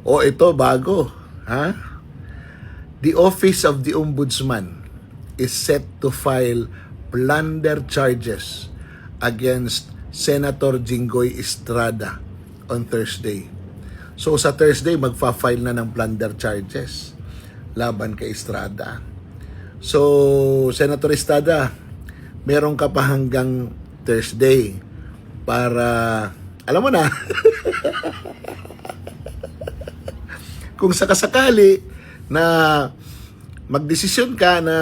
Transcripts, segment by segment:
O ito, bago. Ha? The Office of the Ombudsman is set to file plunder charges against Senator Jinggoy Estrada on Thursday. So sa Thursday, magfa-file na ng plunder charges laban kay Estrada. So, Senator Estrada, meron ka pa hanggang Thursday para, alam mo na, kung sakasakali na magdesisyon ka na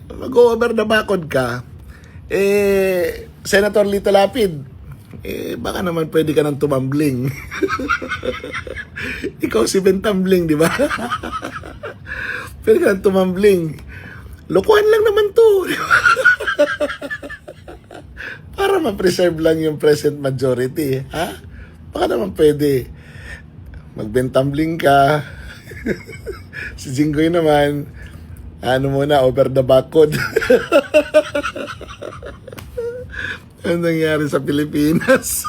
mag-over the backod ka, Senator Lito Lapid, baka naman pwede ka nang tumambling. Ikaw si Ben Tumbling, di ba? Pwede ka nang tumambling. Lokohan lang naman to. Para ma-preserve lang yung present majority. Ha? Baka naman pwede. Mag-Ben-tumbling ka. Si Jinggoy naman, ano muna, over the backod. Ano nangyari sa Pilipinas?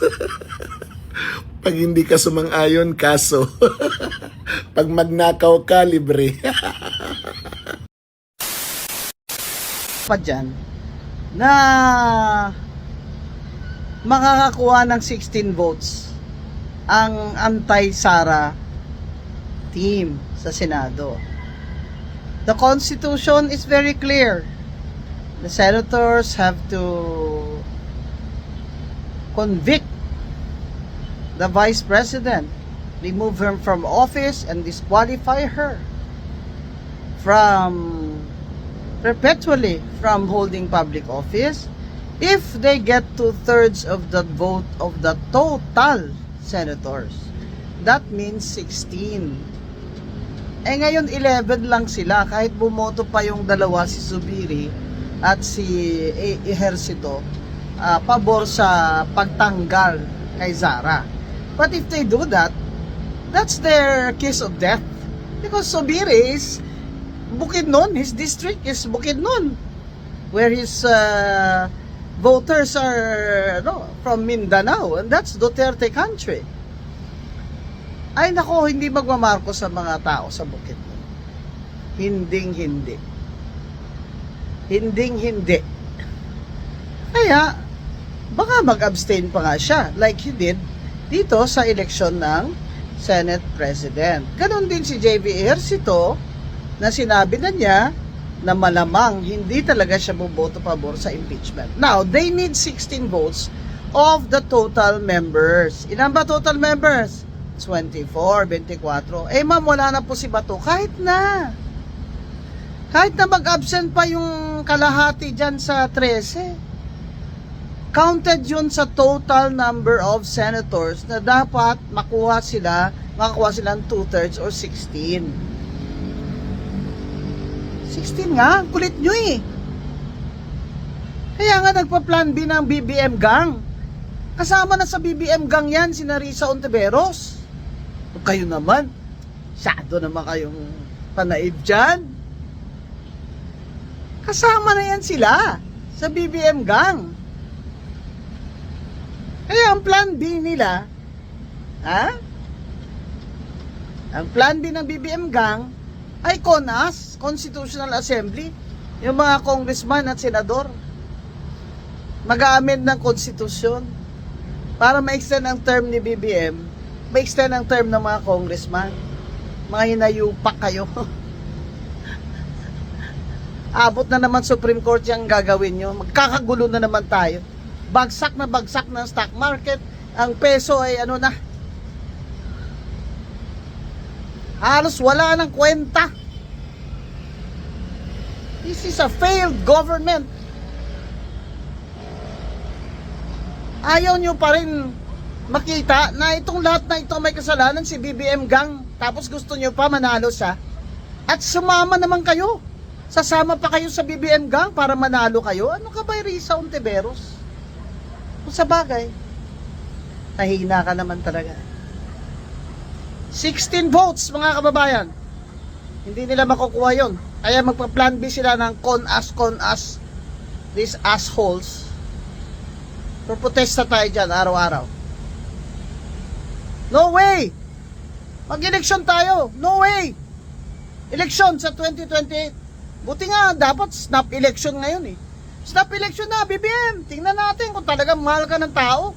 Pag hindi ka sumang-ayon, kaso. Pag magnakaw ka, libre. Pa dyan na makakakuha ng 16 votes ang anti-Sara team sa Senado. The Constitution is very clear. The senators have to convict the Vice President, remove her from office, and disqualify her perpetually from holding public office if they get 2/3 of the vote of the total senators. That means 16. Ngayon 11 lang sila, kahit bumoto pa yung dalawa, si Zubiri at si Ejercito, pabor sa pagtanggal kay Sara. But if they do that, that's their kiss of death. Because Zubiri is Bukidnon, his district is Bukidnon, where his voters are from Mindanao, and that's Duterte country. Ay nako, hindi magmamarko sa mga tao sa Bukidnon. Hinding-hindi. Hinding-hindi. Kaya, baka mag-abstain pa nga siya, like he did dito sa eleksyon ng Senate President. Ganon din si J.V. Ejercito, na sinabi na niya na malamang hindi talaga siya boboto pabor sa impeachment. Now, they need 16 votes of the total members. Ilan ba total members? 24, 24. Ma'am, wala na po si Bato. Kahit na mag-absent pa yung kalahati dyan sa 13. Counted yun sa total number of senators na dapat makakuha silang 2/3 or 16. 16 nga, kulit nyo eh. Kaya nga nagpa-plan B ng BBM gang. Kasama na sa BBM gang yan, si Risa Ontiveros. Kayo naman, masyado naman kayong panaib dyan. Kasama na yan sila sa BBM gang. Kaya ang plan B nila, ang plan B ng BBM gang, ay CONAS, Constitutional Assembly, yung mga congressman at senador mag-a-amend ng konstitusyon para ma-extend ang term ni BBM, ma-extend ang term ng mga congressman. Mga hinayupak kayo. Abot na naman Supreme Court yung gagawin nyo, magkakagulo na naman tayo. Bagsak na stock market, ang peso ay halos wala ng kwenta. This is a failed government. Ayaw nyo pa rin makita na itong lahat na ito may kasalanan si BBM gang. Tapos gusto nyo pa manalo siya. At sumama naman kayo. Sasama pa kayo sa BBM gang para manalo kayo. Ano ka ba, Risa Ontiveros? Kung sa bagay, tahina ka naman talaga. 16 votes, mga kababayan. Hindi nila makukuha yon. Kaya magpa-plan B sila ng CONAS, these assholes. Protesta tayo dyan araw-araw. No way! Mag-eleksyon tayo. No way. Eleksyon sa 2028. Buti nga, dapat snap election ngayon eh. Snap election na, BBM. Tingnan natin kung talagang mahal ka ng tao.